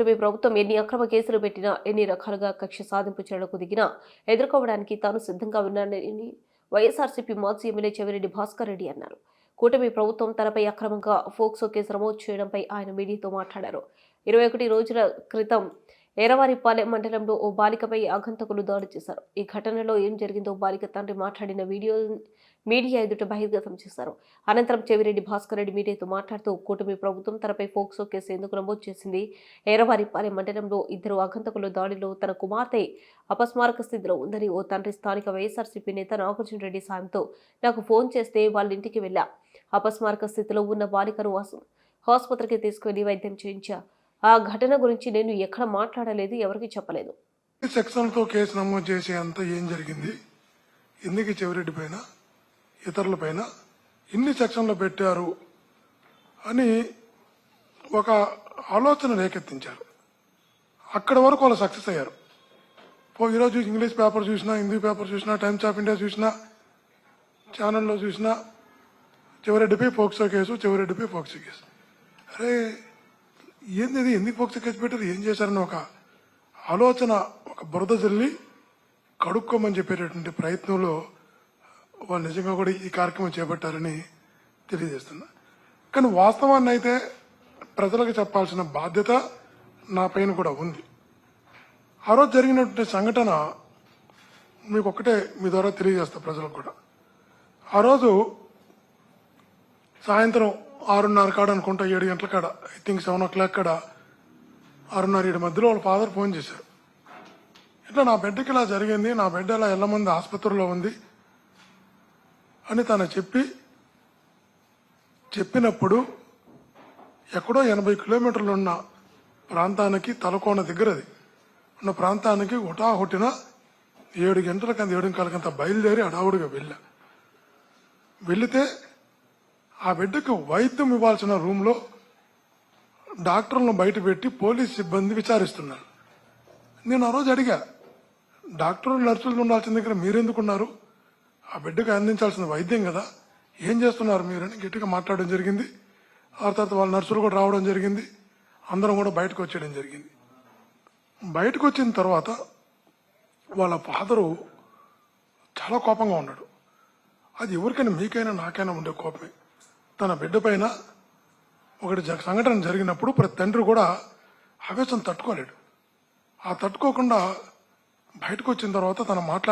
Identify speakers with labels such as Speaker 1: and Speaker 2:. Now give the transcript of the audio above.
Speaker 1: కూటమి ప్రభుత్వం ఎన్ని అక్రమ కేసులు పెట్టినా, ఎన్ని రకాలుగా కక్ష సాధింపు చర్యలకు దిగినా ఎదుర్కోవడానికి తాను సిద్ధంగా ఉన్నానని వైఎస్ఆర్సీపీ మాజీ ఎమ్మెల్యే చెవిరెడ్డి భాస్కర్ రెడ్డి అన్నారు. కూటమి ప్రభుత్వం తనపై అక్రమంగా ఫోక్సో కేసు నమోదు చేయడంపై ఆయన మీడియాతో మాట్లాడారు. 21 రోజుల క్రితం ఎర్రవారిపాలెం మండలంలో ఓ బాలికపై ఆగంతకులు దాడి చేశారు. ఈ ఘటనలో ఏం జరిగిందో బాలిక తండ్రి మాట్లాడిన మీడియా ఎదుట బహిర్గతం చేశారు. అనంతరం చెవిరెడ్డి భాస్కర్ రెడ్డి మీడియాతో మాట్లాడుతూ కూటమి ప్రభుత్వం తనపై ఫోక్సో కేసు ఎందుకు నమోదు చేసింది, ఎర్రవారిపాలెం మండలంలో 2 ఆగంతకుల దాడిలో తన కుమార్తె అపస్మారక స్థితిలో ఉందని ఓ తండ్రి స్థానిక వైఎస్ఆర్సీపీ నేత నాగార్జున రెడ్డి సాయంతో నాకు ఫోన్ చేస్తే వాళ్ళ ఇంటికి వెళ్లా. అపస్మారక స్థితిలో ఉన్న బాలికను ఆసుపత్రికి తీసుకువెళ్లి వైద్యం చేయించా. ఆ ఘటన గురించి నేను ఎక్కడ మాట్లాడలేదు, ఎవరికి చెప్పలేదు.
Speaker 2: సెక్షన్తో కేసు నమోదు చేసే అంత ఏం జరిగింది, ఎందుకు చెవిరెడ్డి పైన ఇతరుల పైన ఇన్ని సెక్షన్లు పెట్టారు అని ఒక ఆలోచన రేకెత్తించారు. అక్కడి వరకు వాళ్ళు సక్సెస్ అయ్యారు. ఈరోజు ఇంగ్లీష్ పేపర్ చూసినా, హిందీ పేపర్ చూసినా, టైమ్స్ ఆఫ్ ఇండియా చూసినా, ఛానల్లో చూసినా చెవిరెడ్డిపై ఫోక్సో కేసు, చెవిరెడ్డిపై ఫోక్సో కేసు. అరే ఏంది, ఎందుకు ఫోక్సో కేసు పెట్టారు, ఏం చేశారని ఒక ఆలోచన, ఒక బురద జల్లి కడుక్కోమని చెప్పేటటువంటి ప్రయత్నంలో వాళ్ళు నిజంగా కూడా ఈ కార్యక్రమం చేపట్టారని తెలియజేస్తున్నా. కానీ వాస్తవాన్ని అయితే ప్రజలకు చెప్పాల్సిన బాధ్యత నా పైన కూడా ఉంది. ఆ రోజు జరిగినటువంటి సంఘటన మీకు ఒక్కటే మీ ద్వారా తెలియజేస్తా ప్రజలకు కూడా. ఆ రోజు సాయంత్రం 6:30 కాడ అనుకుంటా, 7 గంటల కాడ, ఐ థింక్ 7 o'clock కాడ, 6:30-7 మధ్యలో వాళ్ళ ఫాదర్ ఫోన్ చేశారు. ఇట్లా నా బిడ్డకి ఇలా జరిగింది, నా బిడ్డ ఇలా ఎల్లమంది ఆసుపత్రిలో ఉంది అని తను చెప్పినప్పుడు ఎక్కడో 80 కిలోమీటర్లు ఉన్న ప్రాంతానికి, తలకోన దగ్గరది ఉన్న ప్రాంతానికి హుటాహుటిన 7 గంటలకంత 7:15 బయలుదేరి అడావుడిగా వెళితే ఆ బిడ్డకు వైద్యం ఇవ్వాల్సిన రూమ్లో డాక్టర్లను బయట పెట్టి పోలీస్ సిబ్బంది విచారిస్తున్నారు. నేను ఆ రోజు అడిగా, డాక్టర్లు నర్సులు ఉండాల్సిన దగ్గర మీరెందుకున్నారు, ఆ బిడ్డకు అందించాల్సిన వైద్యం కదా, ఏం చేస్తున్నారు మీరని గట్టిగా మాట్లాడడం జరిగింది. ఆ తర్వాత వాళ్ళ నర్సులు కూడా రావడం జరిగింది. అందరం కూడా బయటకు వచ్చేయడం జరిగింది. బయటకు వచ్చిన తర్వాత వాళ్ళ ఫాదరు చాలా కోపంగా ఉన్నాడు. అది ఎవరికైనా, మీకైనా నాకైనా ఉండే కోపమే. తన బిడ్డ పైన ఒకటి సంఘటన జరిగినప్పుడు ప్రతి తండ్రి కూడా ఆవేశం తట్టుకోలేడు. ఆ తట్టుకోకుండా బయటకు వచ్చిన తర్వాత తన